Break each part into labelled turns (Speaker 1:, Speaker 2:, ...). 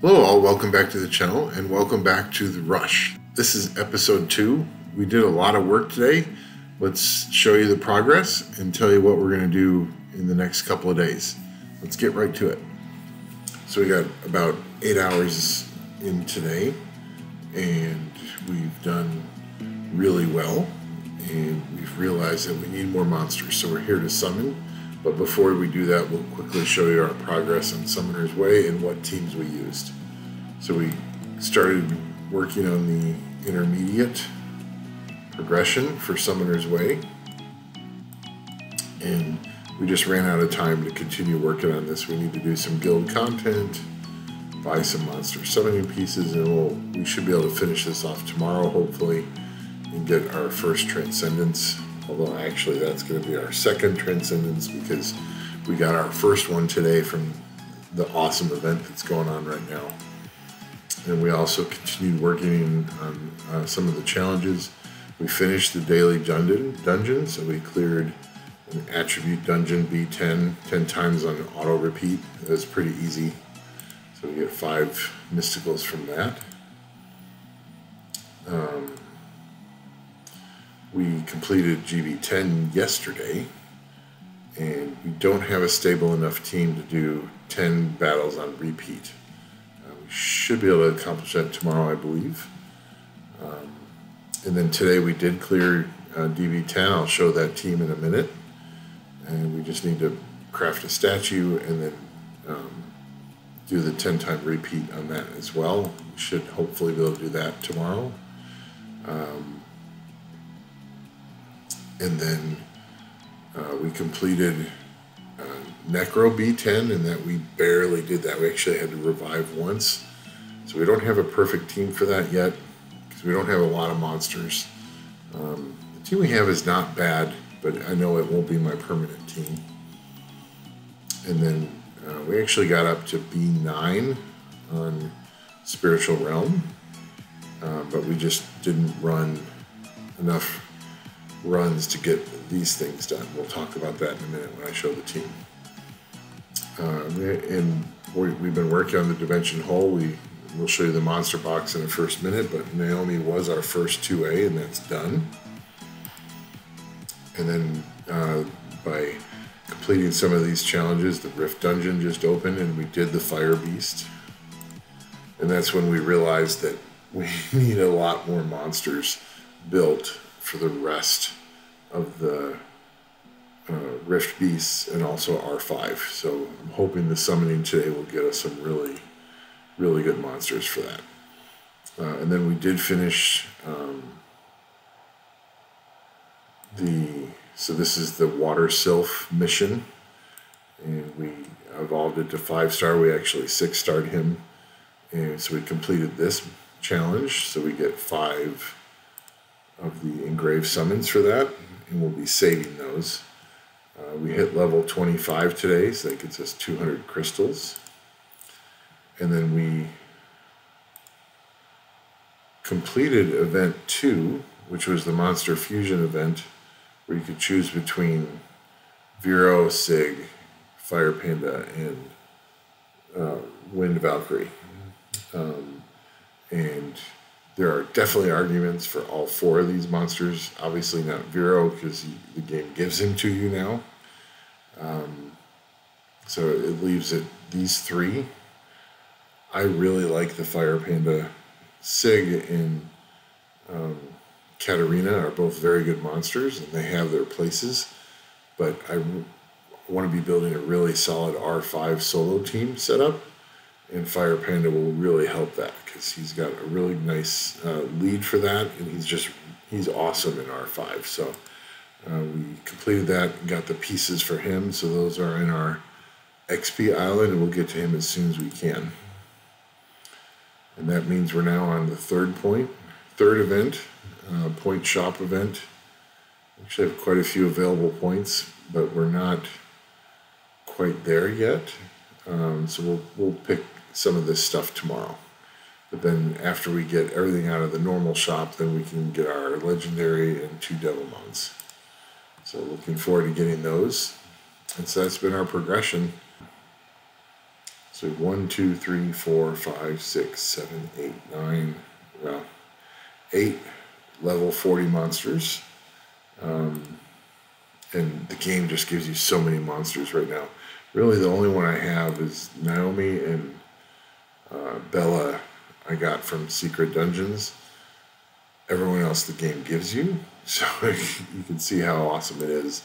Speaker 1: Hello all, welcome back to the channel and welcome back to The Rush. This is episode 2. We did a lot of work today. Let's show you the progress and tell you what we're going to do in the next couple of days. Let's get right to it. So we got about 8 hours in today and we've done really well and we've realized that we need more monsters, so we're here to summon. But before we do that, we'll quickly show you our progress on Summoner's Way and what teams we used. So we started working on the intermediate progression for Summoner's Way. And we just ran out of time to continue working on this. We need to do some guild content, buy some monster summoning pieces, and we should be able to finish this off tomorrow, hopefully, and get our first Transcendence. Although actually that's going to be our second Transcendence because we got our first one today from the awesome event that's going on right now. And we also continued working on some of the challenges. We finished the daily dungeon, so we cleared an attribute dungeon B10 10 times on auto repeat. It was pretty easy. So we get 5 mysticals from that. We completed GB10 yesterday, and we don't have a stable enough team to do 10 battles on repeat. We should be able to accomplish that tomorrow, I believe. And then today we did clear DB10. I'll show that team in a minute. And we just need to craft a statue and then do the 10-time repeat on that as well. We should hopefully be able to do that tomorrow. And then we completed Necro B10, and that we barely did that. We actually had to revive once. So we don't have a perfect team for that yet, because we don't have a lot of monsters. The team we have is not bad, but I know it won't be my permanent team. And then we actually got up to B9 on Spiritual Realm, but we just didn't run enough runs to get these things done. We'll talk about that in a minute when I show the team. And we've been working on the Dimension Hole. We'll show you the monster box in the first minute, but Naomi was our first 2A, and that's done. And then by completing some of these challenges, the Rift Dungeon just opened, and we did the Fire Beast. And that's when we realized that we need a lot more monsters built for the rest of the Rift Beasts and also R5. So I'm hoping the summoning today will get us some really, really good monsters for that. And then we did finish so this is the Water Sylph mission, and we evolved it to 5-star. We actually 6-starred him, and so we completed this challenge, so we get 5 of the engraved summons for that, and we'll be saving those. We hit level 25 today, so that gets us 200 crystals. And then we completed event 2, which was the Monster Fusion event, where you could choose between Vero, Sig, Fire Panda, and Wind Valkyrie. And there are definitely arguments for all 4 of these monsters. Obviously not Vero, because the game gives him to you now. So it leaves it these 3. I really like the Fire Panda. Sig and Katarina are both very good monsters, and they have their places. But I want to be building a really solid R5 solo team setup, and Fire Panda will really help that, because he's got a really nice lead for that, and he's awesome in R5. So we completed that and got the pieces for him, so those are in our XP island, and we'll get to him as soon as we can. And that means we're now on the third event, point shop event. We actually have quite a few available points, but we're not quite there yet. So we'll pick some of this stuff tomorrow. But then after we get everything out of the normal shop, then we can get our legendary and 2 devil mounts. So looking forward to getting those. And so that's been our progression. So So 1, 2, 3, 4, 5, 6, 7, 8, 9, well, 8 level 40 monsters. And the game just gives you so many monsters right now. Really, the only one I have is Naomi and Bella I got from Secret Dungeons. Everyone else the game gives you, so you can see how awesome it is.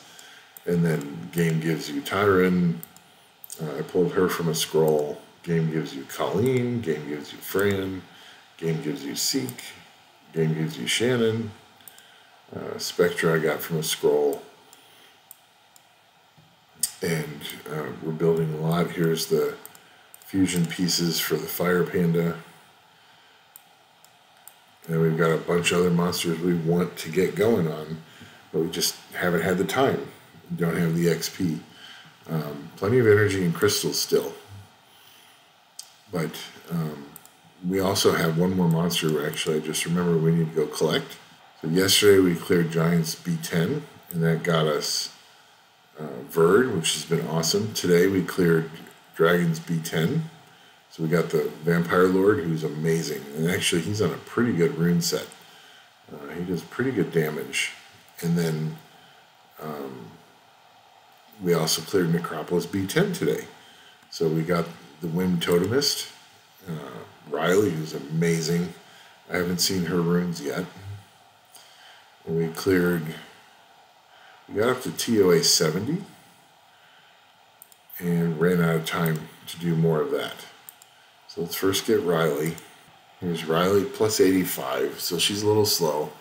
Speaker 1: And then game gives you Tyron. I pulled her from a scroll. Game gives you Colleen. Game gives you Fran. Game gives you Seek. Game gives you Shannon. Spectra I got from a scroll. And we're building a lot. Here's the fusion pieces for the Fire Panda. And we've got a bunch of other monsters we want to get going on, but we just haven't had the time. We don't have the XP. Plenty of energy and crystals still. But we also have one more monster, actually, I just remember we need to go collect. So yesterday we cleared Giants B10, and that got us Verd, which has been awesome. Today we cleared Dragons B10. So we got the Vampire Lord, who's amazing. And actually he's on a pretty good rune set. He does pretty good damage. And then we also cleared Necropolis B10 today. So we got the Wind Totemist, Riley, who's amazing. I haven't seen her runes yet. And we got up to TOA 70 and ran out of time to do more of that. So let's first get Riley. Here's Riley plus 85, so she's a little slow,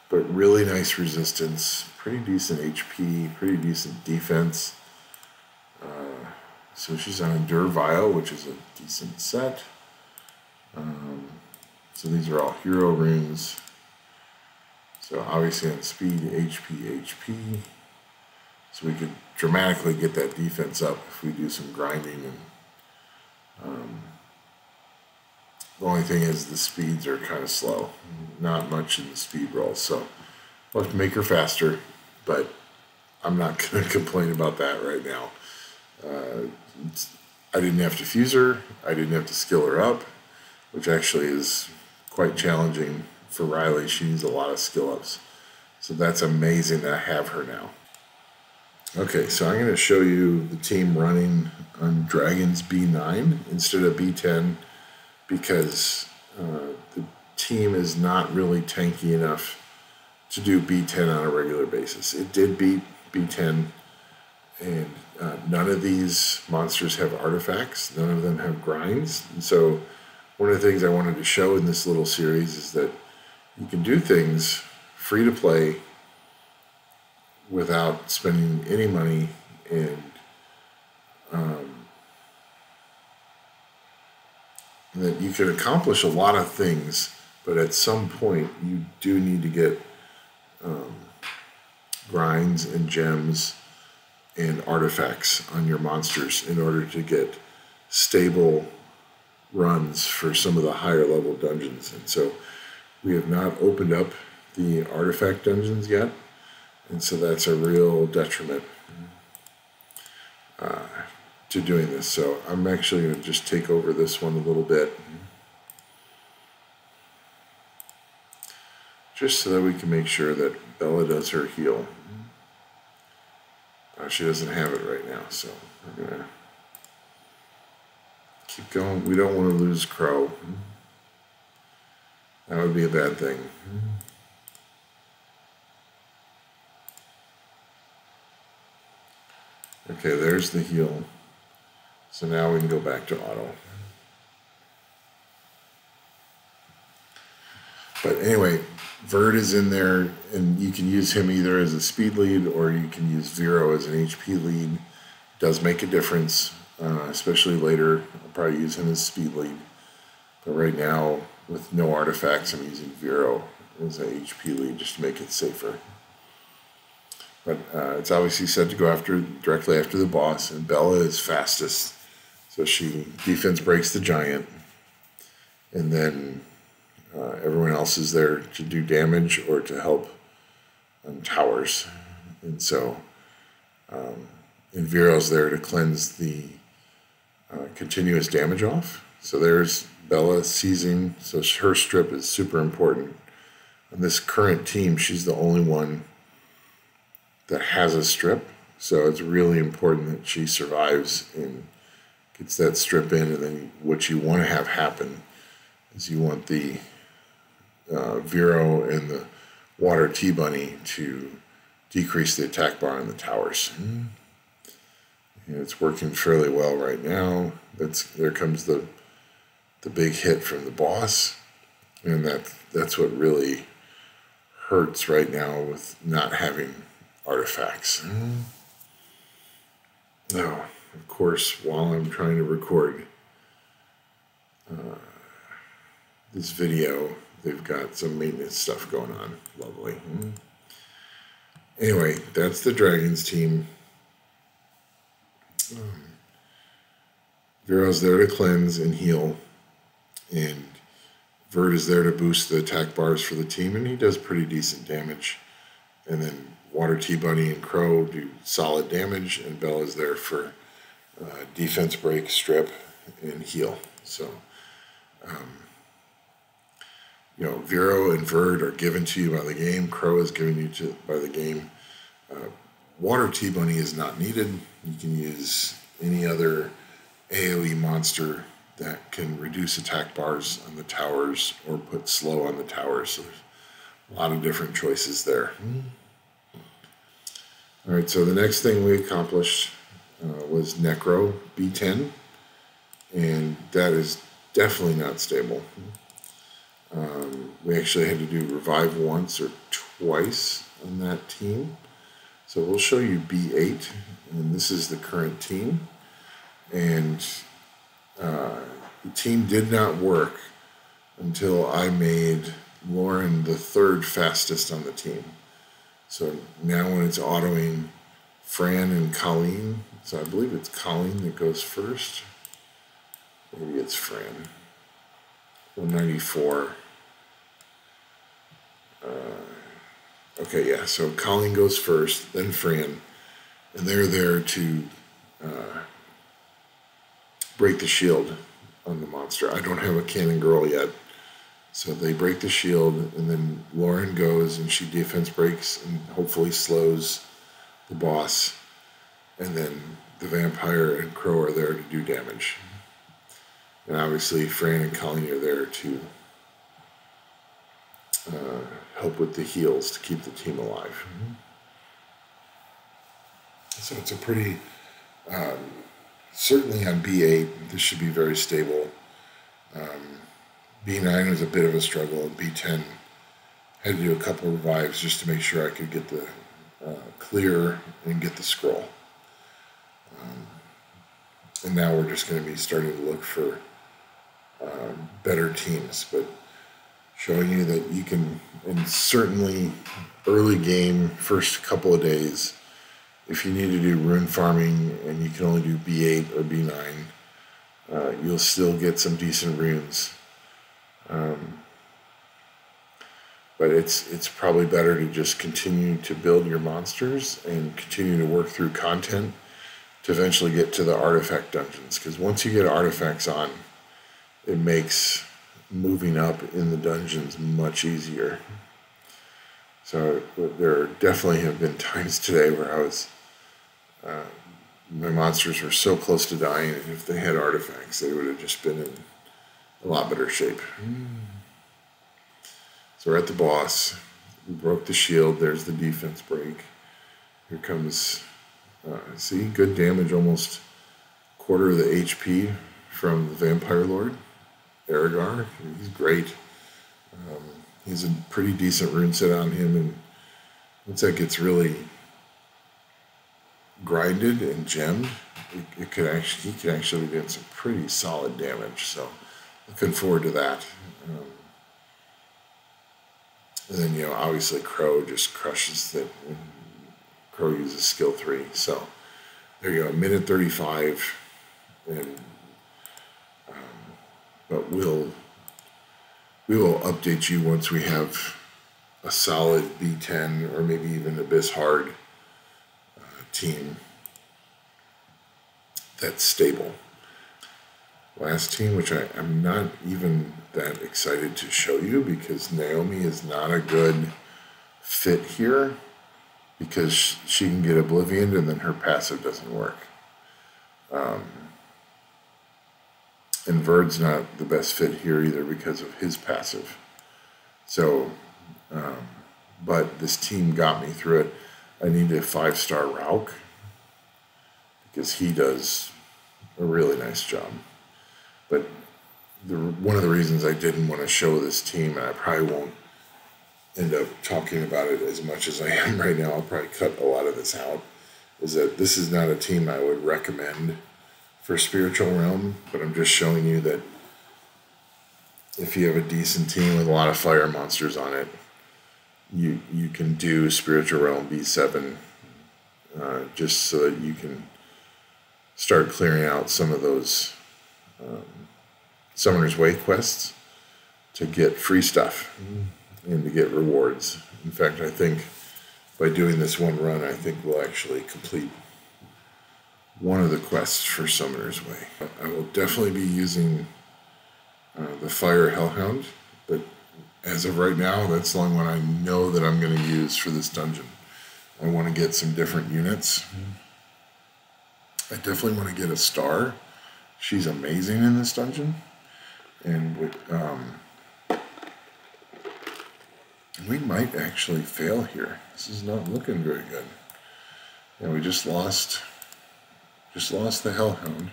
Speaker 1: but really nice resistance, pretty decent HP, pretty decent defense. So she's on Endure Vial, which is a decent set. So these are all hero runes. So obviously on speed, HP. So we could dramatically get that defense up if we do some grinding. And the only thing is the speeds are kind of slow. Not much in the speed roll. So we'll have to make her faster. But I'm not going to complain about that right now. I didn't have to fuse her. I didn't have to skill her up, which actually is quite challenging for Riley. She needs a lot of skill ups. So that's amazing that I have her now. Okay, so I'm going to show you the team running on Dragons B9 instead of B10 because the team is not really tanky enough to do B10 on a regular basis. It did beat B10, and none of these monsters have artifacts. None of them have grinds. And so one of the things I wanted to show in this little series is that you can do things free to play without spending any money, and that you can accomplish a lot of things, but at some point you do need to get grinds and gems and artifacts on your monsters in order to get stable runs for some of the higher level dungeons. And so we have not opened up the artifact dungeons yet, and so that's a real detriment to doing this. So I'm actually going to just take over this one a little bit, just so that we can make sure that Bella does her heal. She doesn't have it right now, so we're going to keep going. We don't want to lose Crow. That would be a bad thing. Okay, there's the heal. So now we can go back to auto. But anyway, Verd is in there, and you can use him either as a speed lead or you can use Vero as an HP lead. It does make a difference, especially later. I'll probably use him as speed lead. But right now, with no artifacts, I'm using Vero as an HP lead just to make it safer. But it's obviously set to go directly after the boss, and Bella is fastest. So she defense breaks the giant, and then everyone else is there to do damage or to help on towers. And so and Vero's there to cleanse the continuous damage off. So there's Bella seizing. So her strip is super important. On this current team, she's the only one that has a strip. So it's really important that she survives and gets that strip in. And then what you want to have happen is you want the Vero and the Water T-Bunny to decrease the attack bar on the towers. And it's working fairly well right now. There comes the big hit from the boss, and that's what really hurts right now with not having artifacts. Now, of course, while I'm trying to record this video, they've got some maintenance stuff going on. Lovely. Anyway, that's the Dragons team. Vero's there to cleanse and heal, and Vert is there to boost the attack bars for the team, and he does pretty decent damage. And then Water T-Bunny and Crow do solid damage, and Bella's there for defense break, strip, and heal. So, Vero and Vert are given to you by the game. Crow is given you by the game. Water T-Bunny is not needed. You can use any other AoE monster that can reduce attack bars on the towers or put slow on the towers. So there's a lot of different choices there. All right, so the next thing we accomplished was Necro B10, and that is definitely not stable. We actually had to do revive once or twice on that team. So we'll show you B8, and this is the current team. And the team did not work until I made Lauren the third fastest on the team. So now when it's autoing Fran and Colleen, so I believe it's Colleen that goes first. Maybe it's Fran. 194. Okay, yeah, so Colleen goes first, then Fran, and they're there to break the shield on the monster. I don't have a cannon girl yet, so they break the shield, and then Lauren goes and she defense breaks and hopefully slows the boss, and then the vampire and Crow are there to do damage. And obviously Fran and Colleen are there to help with the heals to keep the team alive. So it's a pretty, certainly on B8, this should be very stable. B9 was a bit of a struggle, and B10 had to do a couple of revives just to make sure I could get the clear and get the scroll. And now we're just going to be starting to look for better teams, but showing you that you can, and certainly early game, first couple of days, if you need to do rune farming and you can only do B8 or B9, you'll still get some decent runes. But it's probably better to just continue to build your monsters and continue to work through content to eventually get to the artifact dungeons. Because once you get artifacts on, it makes moving up in the dungeons much easier. So there definitely have been times today where I was, my monsters were so close to dying, and if they had artifacts, they would have just been in a lot better shape. So we're at the boss. We broke the shield. There's the defense break. Here comes, see, good damage, almost quarter of the HP from the Vampire Lord, Aragar. He's great. He's a pretty decent rune set on him, and once that gets really grinded and gemmed, he could actually be doing some pretty solid damage. So looking forward to that. And then, obviously Crow just crushes it. Crow uses skill 3. So there you go, minute 35. And but we will update you once we have a solid B10 or maybe even Abyss Hard team that's stable. last team, which I'm not even that excited to show you because Naomi is not a good fit here because she can get Oblivioned and then her passive doesn't work. And Verd's not the best fit here either because of his passive. So, but this team got me through it. I need a 5-star Rauk because he does a really nice job. But one of the reasons I didn't want to show this team, and I probably won't end up talking about it as much as I am right now, I'll probably cut a lot of this out, is that this is not a team I would recommend for Spiritual Realm, but I'm just showing you that if you have a decent team with a lot of fire monsters on it, you can do Spiritual Realm B7 just so that you can start clearing out some of those Summoner's Way quests to get free stuff and to get rewards. In fact, I think by doing this one run, I think we'll actually complete one of the quests for Summoner's Way. I will definitely be using the Fire Hellhound, but as of right now, that's the only one I know that I'm going to use for this dungeon. I want to get some different units. I definitely want to get a star. She's amazing in this dungeon. And we might actually fail here. This is not looking very good. Yeah, we just lost the Hellhound.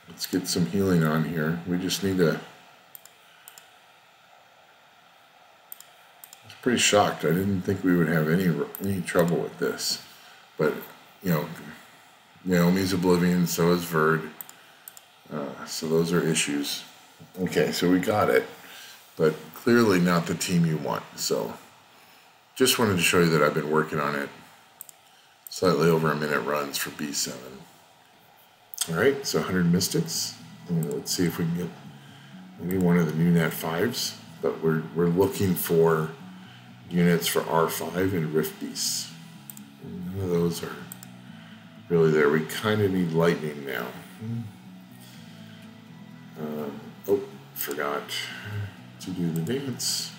Speaker 1: Let's get some healing on here. We just need to... I was pretty shocked. I didn't think we would have any trouble with this. But, you know, Naomi's Oblivion, so is Verd. So those are issues. Okay, so we got it. But clearly not the team you want. So just wanted to show you that I've been working on it. Slightly over a minute runs for B7. All right, so 100 Mystics. And let's see if we can get maybe one of the new Nat 5s. But we're looking for units for R5 and Rift Beasts. And none of those are really there. We kind of need Lightning now. Oh, forgot to do the dance.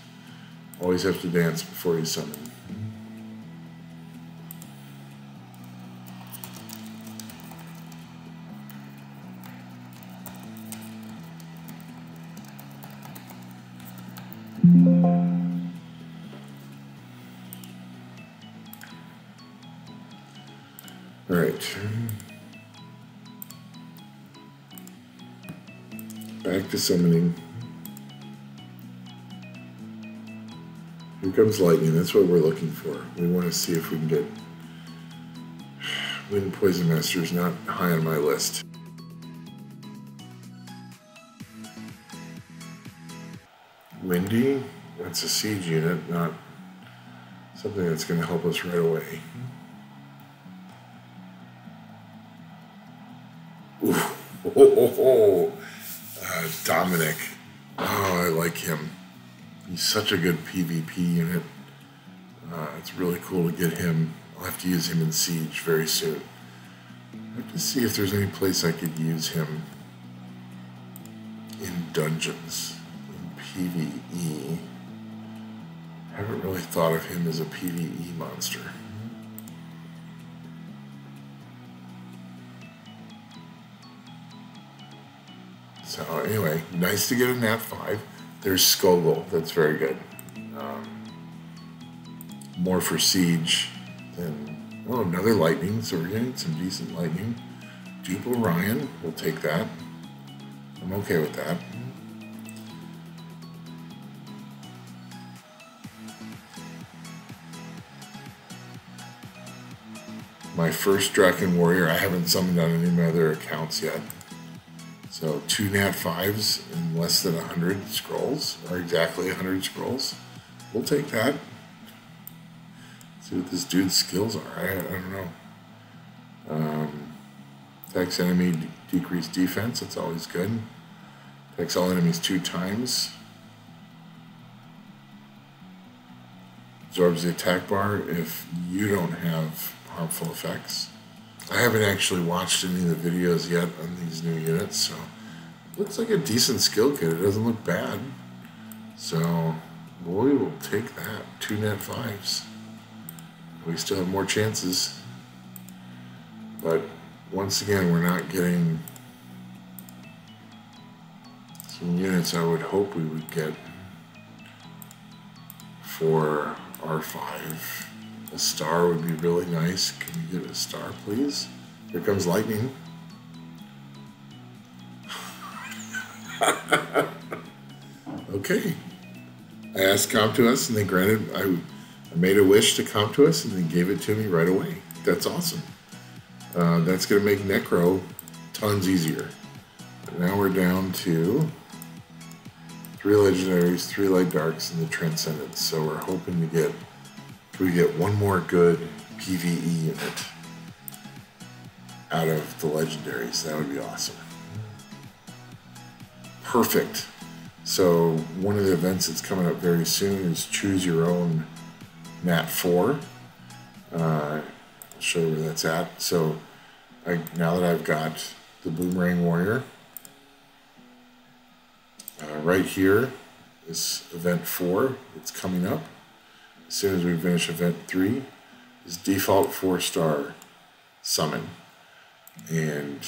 Speaker 1: Always have to dance before you summon. All right. Back to summoning. Here comes Lightning. That's what we're looking for. We want to see if we can get... Wind Poison Master is not high on my list. Windy? That's a siege unit, not something that's going to help us right away. Ooh. Dominic. Oh, I like him. He's such a good PvP unit. It's really cool to get him. I'll have to use him in Siege very soon. I have to see if there's any place I could use him in dungeons, in PvE. I haven't really thought of him as a PvE monster. So anyway, nice to get a Nat 5. There's Skogul, that's very good. More for Siege than... Oh, another Lightning, so we're getting some decent Lightning. Dupe Orion, we'll take that. I'm okay with that. My first Draken Warrior, I haven't summoned on any of my other accounts yet. So 2 Nat 5s in less than 100 scrolls, or exactly 100 scrolls. We'll take that. See what this dude's skills are. I don't know. Attacks enemy, decrease defense. That's always good. Attacks all enemies 2 times. Absorbs the attack bar if you don't have harmful effects. I haven't actually watched any of the videos yet on these new units, so looks like a decent skill kit. It doesn't look bad. So we will take that. 2 net 5s. We still have more chances. But once again, we're not getting some units I would hope we would get for R5. A star would be really nice. Can you get a star, please? Here comes lightning. Okay. I asked CompToUs and they granted, I made a wish to CompToUs and they gave it to me right away. That's awesome. That's going to make Necro tons easier. But now we're down to 3 legendaries, 3 light darks, and the Transcendence. So we're hoping to get, if we get one more good PvE unit out of the legendaries, that would be awesome. Perfect. So one of the events that's coming up very soon is choose your own Nat 4. I'll show you where that's at. So now that I've got the Boomerang Warrior, right here is event 4. It's coming up. As soon as we finish event 3, is default 4-star summon. And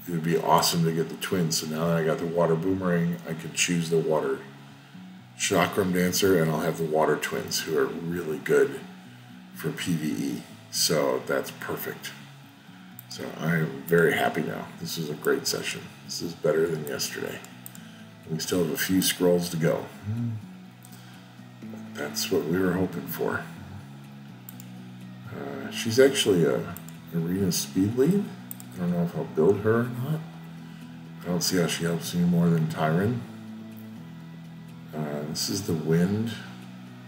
Speaker 1: it would be awesome to get the twins. So now that I got the water boomerang, I can choose the water chakram dancer, and I'll have the water twins who are really good for PvE. So that's perfect. So I am very happy now. This is a great session. This is better than yesterday. We still have a few scrolls to go. But that's what we were hoping for. She's actually a arena speed lead. I don't know if I'll build her or not. I don't see how she helps me more than Tyron. This is the Wind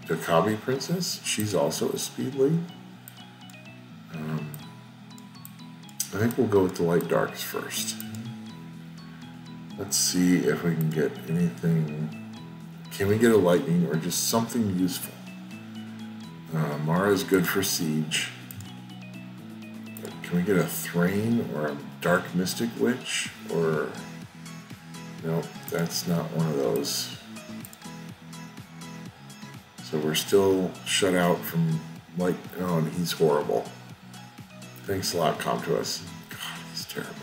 Speaker 1: Dakabi Princess. She's also a speed lead. I think we'll go with the light darks first. Let's see if we can get anything. Can we get a lightning or just something useful? Mara's good for siege. Can we get a Thrain or a Dark Mystic Witch? Or nope, that's not one of those. So we're still shut out from light. Oh, and he's horrible. Thanks a lot, CompToUs. God, he's terrible.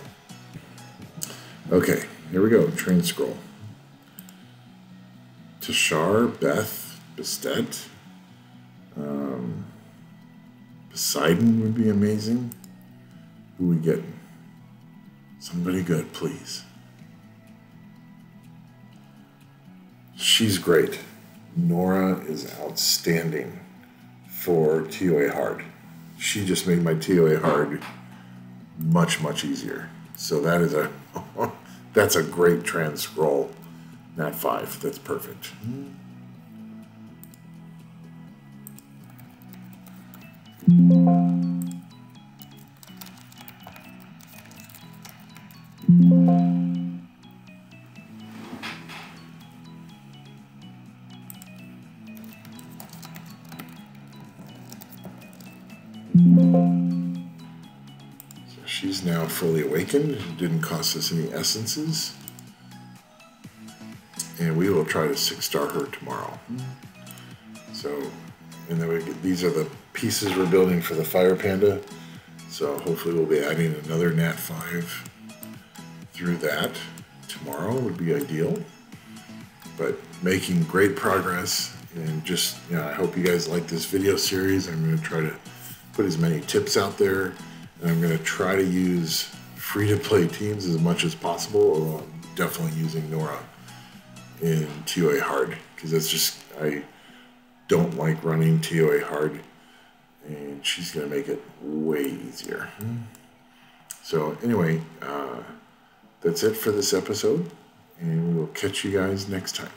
Speaker 1: Okay, here we go. Train scroll. Tashar, Beth, Bastet. Poseidon would be amazing. Who we getting? Somebody good, please. She's great. Nora is outstanding for TOA hard. She just made my TOA hard much, much easier. So that is that's a great trans scroll. Nat 5. That's perfect. So she's now fully awakened. It didn't cost us any essences. And we will try to 6-star her tomorrow. So, and then these are the pieces we're building for the Fire Panda. So hopefully we'll be adding another Nat 5 through that. Tomorrow would be ideal. But making great progress, and just, I hope you guys like this video series. I'm going to try to put as many tips out there, and I'm going to try to use free-to-play teams as much as possible, although I'm definitely using Nora in TOA hard, because that's just, I don't like running TOA hard, and she's going to make it way easier. So anyway, that's it for this episode, and we will catch you guys next time.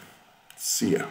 Speaker 1: See ya.